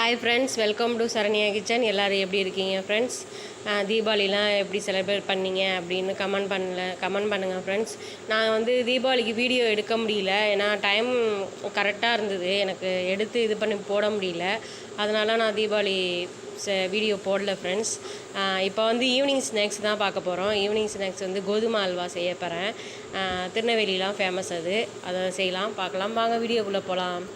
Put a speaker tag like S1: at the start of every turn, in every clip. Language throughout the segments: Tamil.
S1: Hi friends, welcome to Saranya kitchen. எல்லோரும் எப்படி இருக்கீங்க ஃப்ரெண்ட்ஸ்? தீபாவளிலாம் எப்படி செலிப்ரேட் பண்ணீங்க அப்படின்னு கமெண்ட் பண்ணுங்கள் ஃப்ரெண்ட்ஸ். நான் வந்து தீபாவளிக்கு வீடியோ எடுக்க முடியல, ஏன்னா டைம் கரெக்டாக இருந்தது, எனக்கு எடுத்து இது பண்ணி போட முடியல. அதனால நான் தீபாவளி வீடியோ போடல ஃப்ரெண்ட்ஸ். இப்போ வந்து ஈவினிங் ஸ்நாக்ஸ் தான் பார்க்க போகிறோம். ஈவினிங் ஸ்நாக்ஸ் வந்து கோதுமை அல்வா செய்ய போகிறேன். திருநெல்வேலிலாம் ஃபேமஸ் அதை செய்யலாம், பார்க்கலாம் வாங்க, வீடியோக்குள்ளே போகலாம்.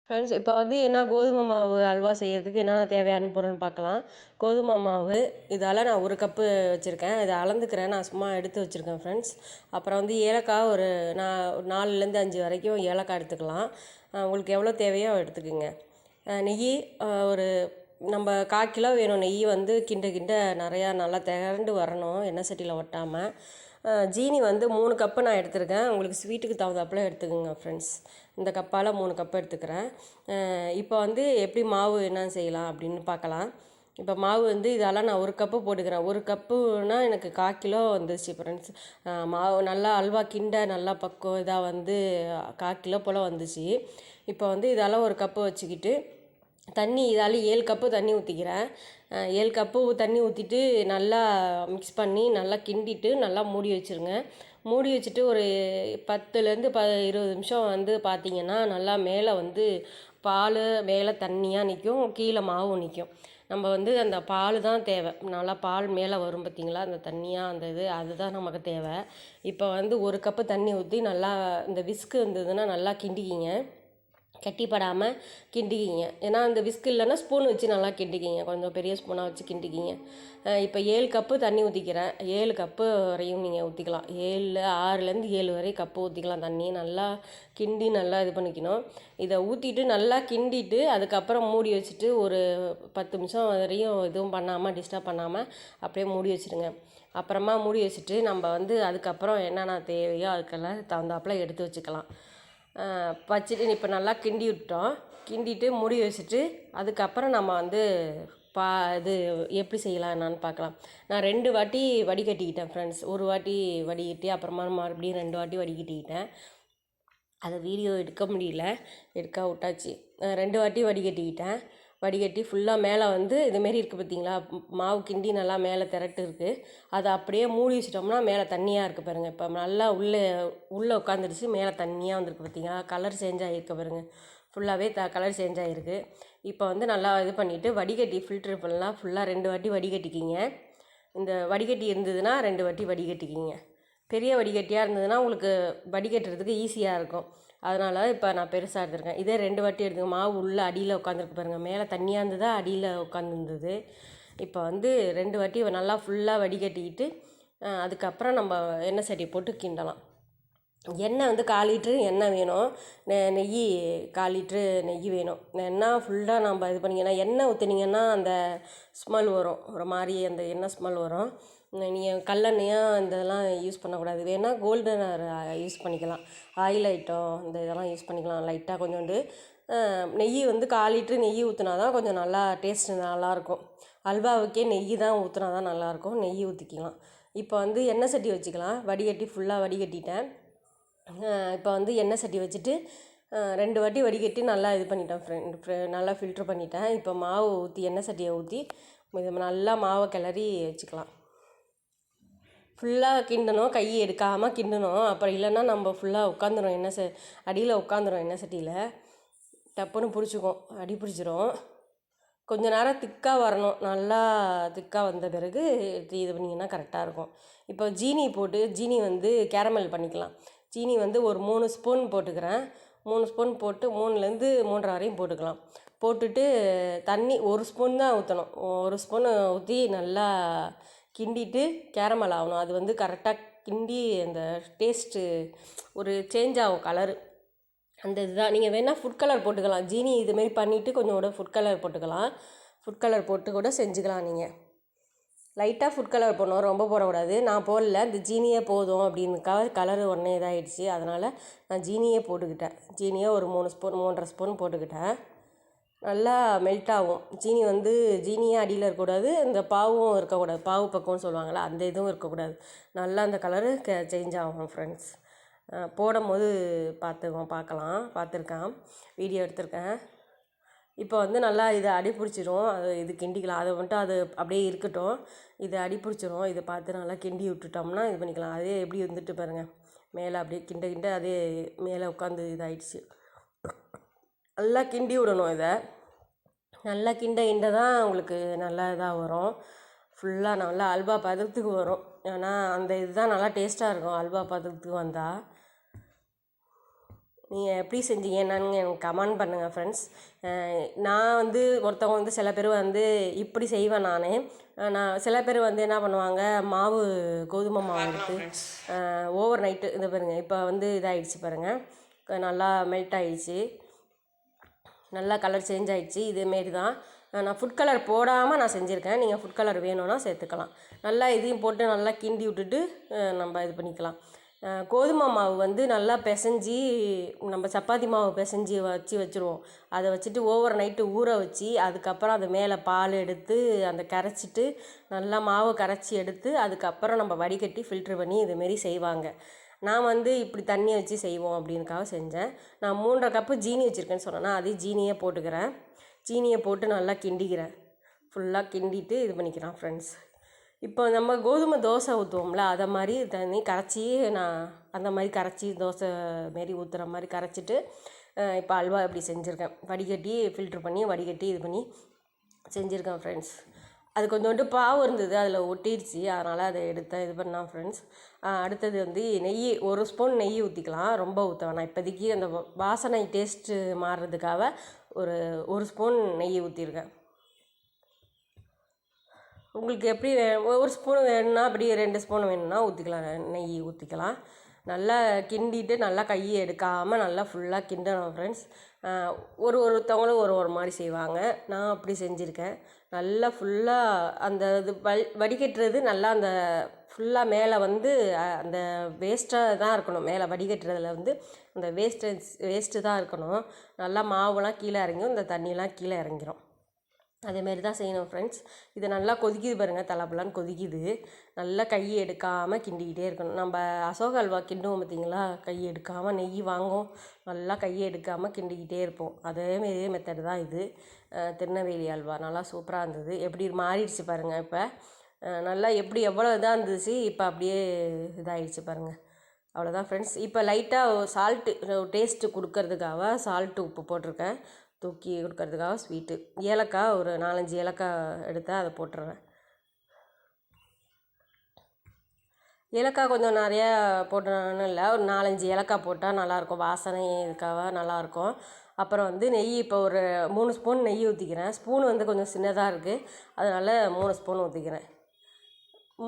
S1: ஃப்ரெண்ட்ஸ், இப்போ வந்து என்ன கோதுமை மாவு அல்வா செய்கிறதுக்கு என்னென்ன தேவையான பொருள்னு பார்க்கலாம். கோதுமை மாவு இதால் நான் 1 கப்பு வச்சுருக்கேன். இதை அளந்துக்கிறேன், நான் சும்மா எடுத்து வச்சுருக்கேன் ஃப்ரெண்ட்ஸ். அப்புறம் வந்து ஏலக்காய் ஒரு 4லேருந்து 5 வரைக்கும் ஏலக்காய் எடுத்துக்கலாம். உங்களுக்கு எவ்வளோ தேவையோ எடுத்துக்கோங்க. நெய் ஒரு நம்ம 1/4 கிலோ வேணும். நெய் வந்து கிண்ட நிறையா நல்லா திரண்டு வரணும், எண்ணெய் சட்டியில் ஒட்டாமல். ஜீனி வந்து 3 கப்பு நான் எடுத்துருக்கேன். உங்களுக்கு ஸ்வீட்டுக்கு தகுந்தாப்புல எடுத்துக்கோங்க ஃப்ரெண்ட்ஸ். இந்த கப்பால் 3 கப்பு எடுத்துக்கிறேன். இப்போ வந்து எப்படி மாவு என்ன செய்யலாம் அப்படின்னு பார்க்கலாம். இப்போ மாவு வந்து இதெல்லாம் நான் 1 கப்பு போட்டுக்கிறேன். 1 கப்புனா எனக்கு 1/4 கிலோ வந்துச்சு ஃப்ரெண்ட்ஸ். மாவு நல்லா அல்வா கிண்ட நல்லா பக்குவம் இதாக வந்து 1/4 கிலோ போல் வந்துச்சு. இப்போ வந்து இதெல்லாம் 1 கப்பு வச்சுக்கிட்டு தண்ணி இதால் 7 கப்பு தண்ணி ஊற்றிக்கிறேன். 7 கப்பு தண்ணி ஊற்றிட்டு நல்லா மிக்ஸ் பண்ணி நல்லா கிண்டிட்டு நல்லா மூடி வச்சுருங்க. மூடி வச்சுட்டு ஒரு 10லேருந்து 20 நிமிஷம் வந்து பார்த்திங்கன்னா நல்லா மேலே வந்து பால் மேலே தண்ணியாக நிற்கும், கீழே மாவும் நிற்கும். நம்ம வந்து அந்த பால் தான் தேவை. நல்லா பால் மேலே வரும் பார்த்திங்களா, அந்த தண்ணியாக அந்த அதுதான் நமக்கு தேவை. இப்போ வந்து 1 கப்பு தண்ணி ஊற்றி நல்லா இந்த விஸ்கு இருந்ததுன்னா நல்லா கிண்டிக்கிங்க, கட்டிப்படாமல் கிண்டிக்கிங்க. ஏன்னா அந்த விஸ்க் இல்லைன்னா ஸ்பூன் வச்சு நல்லா கிண்டிக்கிங்க, கொஞ்சம் பெரிய ஸ்பூனாக வச்சு கிண்டிக்கிங்க. இப்போ 7 கப்பு தண்ணி ஊற்றிக்கிறேன். 7 கப்பு வரையும் நீங்கள் ஊற்றிக்கலாம். 6லேருந்து 7 வரை கப்பு ஊற்றிக்கலாம் தண்ணி. நல்லா கிண்டி நல்லா இது பண்ணிக்கணும். இதை ஊற்றிட்டு நல்லா கிண்டிட்டு அதுக்கப்புறம் மூடி வச்சுட்டு ஒரு 10 நிமிஷம் வரையும் எதுவும் பண்ணாமல் டிஸ்டர்ப் பண்ணாமல் அப்படியே மூடி வச்சுடுங்க. அப்புறமா மூடி வச்சுட்டு நம்ம வந்து அதுக்கப்புறம் என்னென்ன தேவையோ அதுக்கெல்லாம் தகுந்தாப்பில் எடுத்து வச்சுக்கலாம். வச்சுட்டு இப்போ நல்லா கிண்டி விட்டோம். கிண்டிட்டு மூடி வச்சுட்டு அதுக்கப்புறம் நம்ம வந்து இது எப்படி செய்யலாம் என்னான்னு பார்க்கலாம். நான் 2 வாட்டி வடிகட்டிக்கிட்டேன் ஃப்ரெண்ட்ஸ். 1 வாட்டி வடிகட்டி அப்புறமா மறுபடியும் 2 வாட்டி வடிகட்டிக்கிட்டேன். அதை வீடியோ எடுக்க முடியல, எடுக்க விட்டாச்சு. 2 வாட்டி வடிகட்டிக்கிட்டேன். வடிகட்டி ஃபுல்லாக மேலே வந்து இதுமாரி இருக்குது பார்த்திங்களா, மாவு கிண்டி நல்லா மேலே திரட்டு இருக்குது. அதை அப்படியே மூடி வச்சிட்டோம்னா மேலே தண்ணியாக இருக்குது பாருங்கள். இப்போ நல்லா உள்ளே உட்காந்துருச்சு, மேலே தண்ணியாக வந்துருக்கு பார்த்திங்களா, கலர் சேஞ்ச் ஆகிருக்கு பாருங்கள். ஃபுல்லாகவே கலர் சேஞ்ச் ஆகிருக்கு. இப்போ வந்து நல்லா இது பண்ணிவிட்டு வடிகட்டி ஃபில்ட்ரு பண்ணலாம். ஃபுல்லாக 2 வாட்டி வடிகட்டிக்கிங்க. இந்த வடிகட்டி இருந்ததுன்னா 2 வாட்டி வடிகட்டிக்கிங்க. பெரிய வடிகட்டியாக இருந்ததுன்னா உங்களுக்கு வடிகட்டுறதுக்கு ஈஸியாக இருக்கும். அதனால் இப்போ நான் பெருசாக எடுத்துருக்கேன். இதே 2 வாட்டி எடுத்துக்க. மாவு உள்ளே அடியில் உட்காந்துருக்கு பாருங்கள், மேலே தண்ணியாக இருந்ததா அடியில் உட்காந்துருந்தது. இப்போ வந்து 2 வாட்டி நல்லா ஃபுல்லாக வடிகட்டிக்கிட்டு அதுக்கப்புறம் நம்ம எண்ணெய் சட்டி போட்டு கிண்டலாம். எண்ணெய் வந்து 1/4 லிட்ரு எண்ணெய் வேணும். நெய் 1/4 லிட்ரு நெய் வேணும். எண்ணெய் ஃபுல்லாக நம்ம இது பண்ணிங்கன்னா, எண்ணெய் ஊற்றுனீங்கன்னா அந்த ஸ்மெல் வரும், ஒரு மாதிரி அந்த எண்ணெய் ஸ்மெல் வரும். நீங்கள் கல்லெண்ணெயாக இந்த இதெல்லாம் யூஸ் பண்ணக்கூடாது. வேணால் கோல்டனர் யூஸ் பண்ணிக்கலாம். ஆயில் ஐட்டம் இந்த இதெல்லாம் யூஸ் பண்ணிக்கலாம். லைட்டாக கொஞ்சோண்டு நெய் வந்து 1/4 லிட்ரு நெய் ஊற்றினா தான் கொஞ்சம் நல்லா டேஸ்ட்டு நல்லாயிருக்கும். அல்வாவுக்கே நெய் தான் ஊற்றினா தான் நல்லாயிருக்கும். நெய் ஊற்றிக்கலாம். இப்போ வந்து எண்ணெய் சட்டி வச்சுக்கலாம். வடிகட்டி ஃபுல்லாக வடிகட்டிட்டேன். இப்போ வந்து எண்ணெய் சட்டி வச்சுட்டு 2 வாட்டி வடிகட்டி நல்லா இது பண்ணிட்டேன் நல்லா ஃபில்ட்ரு பண்ணிட்டேன். இப்போ மாவு ஊற்றி எண்ணெய் சட்டியை ஊற்றி நல்லா மாவை கிளறி வச்சுக்கலாம். ஃபுல்லாக கிண்டணும், கை எடுக்காமல் கிண்டணும். அப்புறம் இல்லைன்னா நம்ம ஃபுல்லாக உட்காந்துரும் அடியில் உட்காந்துரும் எண்ணெய் சட்டியில், டப்புன்னு பிடிச்சிக்கும், அடி பிடிச்சிரும். கொஞ்சம் நேரம் திக்காக வரணும். நல்லா திக்காக வந்த பிறகு இது பண்ணிங்கன்னா கரெக்டாக இருக்கும். இப்போ ஜீனி வந்து கேரமல் பண்ணிக்கலாம். ஜீனி வந்து ஒரு 3 ஸ்பூன் போட்டுக்கிறேன். 3 ஸ்பூன் போட்டு 3லேருந்து 3.5 வரையும் போட்டுக்கலாம். போட்டுட்டு தண்ணி 1 ஸ்பூன் தான் ஊற்றணும். 1 ஸ்பூன் ஊற்றி நல்லா கிண்டிட்டு கேரமல் ஆகணும். அது வந்து கரெக்டாக கிண்டி அந்த டேஸ்ட்டு ஒரு சேஞ்ச் ஆகும் கலரு. அந்த இதுதான். நீங்கள் வேணால் ஃபுட் கலர் போட்டுக்கலாம். ஜீனி இதுமாரி பண்ணிவிட்டு கொஞ்சம் கூட ஃபுட் கலர் போட்டுக்கலாம். ஃபுட் கலர் போட்டு கூட செஞ்சுக்கலாம். நீங்கள் லைட்டாக ஃபுட் கலர் போடணும், ரொம்ப போடக்கூடாது. நான் போடல, இந்த ஜீனியே போதும் அப்படின்னுக்காக கலர் உடனே இதாகிடுச்சு. அதனால் நான் ஜீனியே போட்டுக்கிட்டேன். ஜீனியே ஒரு 3 ஸ்பூன் 3.5 ஸ்பூன் போட்டுக்கிட்டேன். நல்லா மெல்ட் ஆகும். ஜீனியே அடியில் இருக்கக்கூடாது, இந்த பாவும் இருக்கக்கூடாது. பாவு பக்கம்னு சொல்லுவாங்கள்ல, அந்த இதுவும் இருக்கக்கூடாது. நல்லா அந்த கலரு சேஞ்ச் ஆகும் ஃப்ரெண்ட்ஸ். போடும்போது பார்த்துருக்கேன், வீடியோ எடுத்திருக்கேன். இப்போ நல்லா இதை அடி பிடிச்சிரும். இது கிண்டிக்கலாம். அதை மட்டும் அது அப்படியே இருக்கட்டும். இது அடி பிடிச்சிரும். இதை பார்த்து நல்லா கிண்டி விட்டுட்டோம்னா இது பண்ணிக்கலாம். அதே எப்படி வந்துட்டு பாருங்கள், மேலே அப்படியே கிண்ட அதே மேலே உட்காந்து இதாகிடுச்சு. நல்லா கிண்டி விடணும். இதை நல்லா கிண்ட தான் உங்களுக்கு நல்லா இதாக வரும். ஃபுல்லாக நல்லா அல்வா பதத்துக்கு வரும். ஏன்னா அந்த இதுதான் நல்லா டேஸ்ட்டாக இருக்கும் அல்வா பதத்துக்கு வந்தால். நீங்கள் எப்படி செஞ்சீங்க என்னன்னு எனக்கு கமெண்ட் பண்ணுங்கள் ஃப்ரெண்ட்ஸ். நான் ஒருத்தவங்க சில பேர் இப்படி செய்வேன். நான் சில பேர் என்ன பண்ணுவாங்க, கோதுமை மாவு எடுத்து ஓவர் நைட்டு இந்த பாருங்கள். இப்போ இதாகிடுச்சு பாருங்கள், நல்லா மெல்ட் ஆகிடுச்சு, நல்லா கலர் சேஞ்ச் ஆகிடுச்சு. இதேமாரி தான் நான் ஃபுட் கலர் போடாமல் நான் செஞ்சுருக்கேன். நீங்கள் ஃபுட் கலர் வேணும்னா சேர்த்துக்கலாம். நல்லா இதையும் போட்டு நல்லா கிண்டி விட்டுட்டு நம்ம இது பண்ணிக்கலாம். கோதுமை மாவு நல்லா பிசைஞ்சி, நம்ம சப்பாத்தி மாவு பிசைஞ்சி வச்சுருவோம். அதை வச்சுட்டு ஓவர் நைட்டு ஊற வச்சு, அதுக்கப்புறம் அது மேலே பால் எடுத்து அந்த கரைச்சிட்டு நல்லா மாவை கரைச்சி எடுத்து அதுக்கப்புறம் நம்ம வடிகட்டி ஃபில்ட்ரு பண்ணி இதுமாரி செய்வாங்க. நான் இப்படி தண்ணியை வச்சு செய்வோம் அப்படின்னுக்காக செஞ்சேன். நான் 3.5 கப்பு ஜீனி வச்சுருக்கேன்னு சொன்னேன்னா அதே ஜீனியே போட்டுக்கிறேன். ஜீனியை போட்டு நல்லா கிண்டிக்கிறேன். ஃபுல்லாக கிண்டிட்டு இது பண்ணிக்கிறேன் ஃப்ரெண்ட்ஸ். இப்போ நம்ம கோதுமை தோசை ஊற்றுவோம்ல, அதை மாதிரி தண்ணி கரைச்சி நான் அந்த மாதிரி கரைச்சி தோசை மாரி ஊற்றுற மாதிரி கரைச்சிட்டு இப்போ அல்வா இப்படி செஞ்சுருக்கேன். வடிகட்டி ஃபில்ட்ரு பண்ணி வடிகட்டி இது பண்ணி செஞ்சுருக்கேன் ஃப்ரெண்ட்ஸ். அது கொஞ்சோண்டு பாவு இருந்தது, அதில் ஒட்டிடுச்சு, அதனால் அதை எடுத்தேன், இது பண்ணேன் ஃப்ரெண்ட்ஸ். அடுத்தது நெய் 1 ஸ்பூன் நெய் ஊற்றிக்கலாம், ரொம்ப ஊற்ற வேணாம். இப்போதைக்கு அந்த வாசனை டேஸ்ட்டு மாறுறதுக்காக ஒரு ஸ்பூன் நெய் ஊற்றிருக்கேன். உங்களுக்கு எப்படி 1 ஸ்பூன் வேணும்னா அப்படி 2 ஸ்பூன் வேணும்னா ஊற்றிக்கலாம், நெய் ஊற்றிக்கலாம். நல்லா கிண்டிட்டு நல்லா கையை எடுக்காமல் நல்லா ஃபுல்லாக கிண்டணும் ஃப்ரெண்ட்ஸ். ஒருத்தவங்களும் ஒரு மாதிரி செய்வாங்க, நான் அப்படி செஞ்சுருக்கேன். நல்லா ஃபுல்லாக அந்த இது வடிகட்டுறது நல்லா அந்த ஃபுல்லாக மேலே அந்த வேஸ்ட்டாக தான் இருக்கணும். மேலே வடிகட்டுறதுல அந்த வேஸ்ட்டு தான் இருக்கணும். நல்லா மாவுலாம் கீழே இறங்கும், இந்த தண்ணியெலாம் கீழே இறங்கிரும். அதேமாரி தான் செய்யணும் ஃப்ரெண்ட்ஸ். இது நல்லா கொதிக்குது பாருங்கள், தலப்பலான்னு கொதிக்குது. நல்லா கையை எடுக்காமல் கிண்டிக்கிட்டே இருக்கணும். நம்ம அசோக அல்வா கிண்டுவோம் பார்த்திங்களா, கையை எடுக்காமல் நெய் வாங்கும், நல்லா கையை எடுக்காமல் கிண்டிக்கிட்டே இருப்போம். அதேமாரி மெத்தட் தான் இது. திருநெல்வேலி அல்வா நல்லா சூப்பராக இருந்தது. எப்படி மாறிடுச்சு பாருங்கள். இப்போ நல்லா எவ்வளோ இதாக இருந்துச்சு, இப்போ அப்படியே இதாகிடுச்சு பாருங்கள். அவ்வளோதான் ஃப்ரெண்ட்ஸ். இப்போ லைட்டாக சால்ட்டு டேஸ்ட்டு கொடுக்கறதுக்காக சால்ட்டு உப்பு போட்டிருக்கேன், தூக்கி கொடுக்கறதுக்காக. ஸ்வீட்டு ஏலக்காய் ஒரு 4-5 ஏலக்காய் எடுத்தால் அதை போட்டுருவேன். ஏலக்காய் கொஞ்சம் நிறையா போட்டோன்னு இல்லை, ஒரு 4-5 ஏலக்காய் போட்டால் நல்லாயிருக்கும், வாசனை இதுக்காக நல்லாயிருக்கும். அப்புறம் நெய் இப்போ ஒரு 3 ஸ்பூன் நெய் ஊற்றிக்கிறேன். ஸ்பூன் கொஞ்சம் சின்னதாக இருக்குது, அதனால் 3 ஸ்பூன் ஊற்றிக்கிறேன்.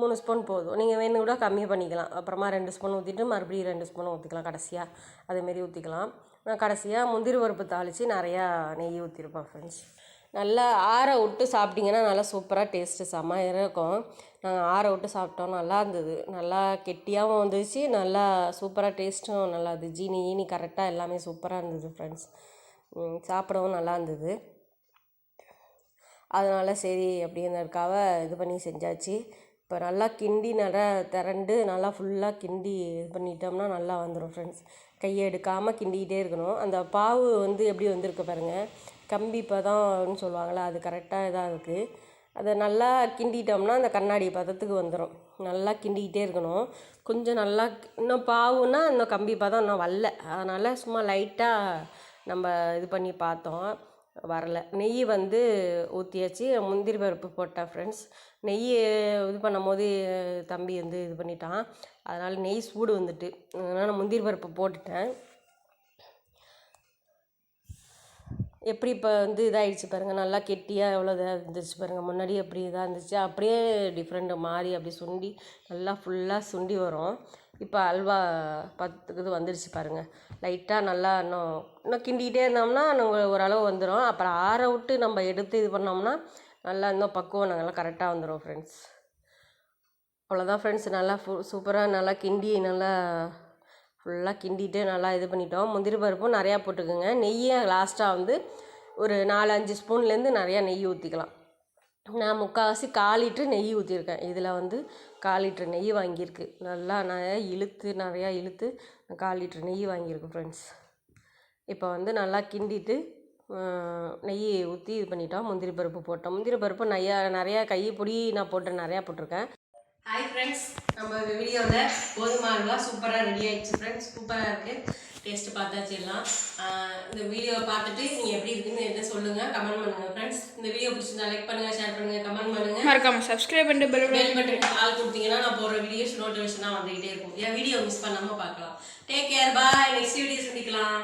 S1: 3 ஸ்பூன் போதும். நீங்கள் வேணும் கூட கம்மியாக பண்ணிக்கலாம். அப்புறமா 2 ஸ்பூன் ஊற்றிட்டு மறுபடியும் 2 ஸ்பூன் ஊற்றிக்கலாம் கடைசியாக, அதேமாரி ஊற்றிக்கலாம். நான் கடைசியாக முந்திரி பருப்பு தாளித்து நிறையா நெய் ஊற்றிருப்பேன் ஃப்ரெண்ட்ஸ். நல்லா ஆற விட்டு சாப்பிட்டிங்கன்னா நல்லா சூப்பராக டேஸ்ட்டு செம்மையாக இருக்கும். நாங்கள் ஆற விட்டு சாப்பிட்டோம், நல்லா இருந்தது. நல்லா கெட்டியாகவும் வந்துச்சு, நல்லா சூப்பராக டேஸ்ட்டும் நல்லா இருந்தது. ஜீனி கரெக்டாக எல்லாமே சூப்பராக இருந்தது ஃப்ரெண்ட்ஸ். சாப்பிடவும் நல்லா இருந்தது. அதனால் சரி அப்படிங்கிறதுக்காக இது பண்ணி செஞ்சாச்சு. இப்போ நல்லா கிண்டி நல்லா திரண்டு நல்லா ஃபுல்லாக கிண்டி இது பண்ணிட்டோம்னா நல்லா வந்துடும் ஃப்ரெண்ட்ஸ். கையை எடுக்காமல் கிண்டிக்கிட்டே இருக்கணும். அந்த பாவு எப்படி வந்திருக்கு பாருங்கள், கம்பி பதம்னு சொல்லுவாங்களா, அது கரெக்டாக இதாக இருக்குது. அதை நல்லா கிண்டிட்டோம்னா அந்த கண்ணாடி பதத்துக்கு வந்துடும். நல்லா கிண்டிக்கிட்டே இருக்கணும். கொஞ்சம் நல்லா இன்னும் பாவுன்னா இன்னும் கம்பி பதம் இன்னும் வரல, அதனால் சும்மா லைட்டாக நம்ம இது பண்ணி பார்த்தோம், வரலை. நெய் ஊற்றியாச்சு, முந்திரி பருப்பு போட்டேன் ஃப்ரெண்ட்ஸ். நெய் இது பண்ணும்போது தம்பி இது பண்ணிட்டான், அதனால் நெய் சூடு வந்துட்டு, அதனால் நான் முந்திரி பருப்பு போட்டுட்டேன். எப்படி இப்போ இதாகிடுச்சு பாருங்கள், நல்லா கெட்டியாக எவ்வளோ இதாக இருந்துச்சு பாருங்கள். முன்னாடி எப்படி இதாக இருந்துச்சு, அப்படியே டிஃப்ரெண்ட்டு மாறி அப்படி சுண்டி நல்லா ஃபுல்லாக சுண்டி வரும். இப்போ அல்வா பத்துக்கு வந்துடுச்சு பாருங்கள். லைட்டாக நல்லா இன்னும் கிண்டிகிட்டே இருந்தோம்னா நம்ம ஓரளவு வந்துடும். அப்புறம் ஆற விட்டு நம்ம எடுத்து இது பண்ணோம்னா நல்லா இன்னும் பக்குவம் நல்லா கரெக்டாக வந்துடும் ஃப்ரெண்ட்ஸ். அவ்வளோதான் ஃப்ரெண்ட்ஸ். நல்லா சூப்பராக நல்லா கிண்டி நல்லா ஃபுல்லாக கிண்டிட்டு நல்லா இது பண்ணிட்டோம். முந்திரி பருப்பும் நிறையா போட்டுக்கோங்க. நெய்யை லாஸ்ட்டாக வந்து ஒரு 4-5 ஸ்பூன்லேருந்து நிறையா நெய் ஊற்றிக்கலாம். நான் 3/4 லிட்ரு நெய் ஊற்றிருக்கேன். இதில் வந்து 1/4 லிட்ரு நெய் வாங்கியிருக்கு. நல்லா நிறையா இழுத்து 1/4 லிட்ரு நெய் வாங்கியிருக்கு ஃப்ரெண்ட்ஸ். இப்போ வந்து நல்லா கிண்டிட்டு நெய் ஊற்றி இது பண்ணிட்டோம். முந்திரி பருப்பு போட்டோம். முந்திரி பருப்பு நிறையா கைப்பொடி நான் நிறையா போட்டிருக்கேன். ஹாய் ஃப்ரெண்ட்ஸ், நம்ம வீடியோவில் கோதுமை அல்வா சூப்பராக ரெடி ஆகிடுச்சு ஃப்ரெண்ட்ஸ். சூப்பராக இருக்குது. டேஸ்ட்டு பார்த்தாச்சு எல்லாம். இந்த வீடியோவை பார்த்துட்டு நீங்கள் எப்படி இருக்குன்னு என்ன சொல்லுங்கள், கமெண்ட் பண்ணுங்கள் ஃப்ரெண்ட்ஸ். இந்த வீடியோ பிடிச்சிருந்தா லைக் பண்ணுங்கள், ஷேர் பண்ணுங்கள், கமெண்ட் பண்ணுங்கள்.
S2: மறக்காம சப்ஸ்கிரைப் பண்ணிட்டு பெல்
S1: பட்டன் ஆல் கொடுத்தீங்கன்னா நான் போடுற வீடியோஸ் நோட்டிஃபிகேஷனாக வந்துகிட்டே இருக்கும். என் வீடியோ மிஸ் பண்ணாமல் பார்க்கலாம். டேக் கேர், பாய். நெக்ஸ்ட் வீடியோ சந்திக்கலாம்.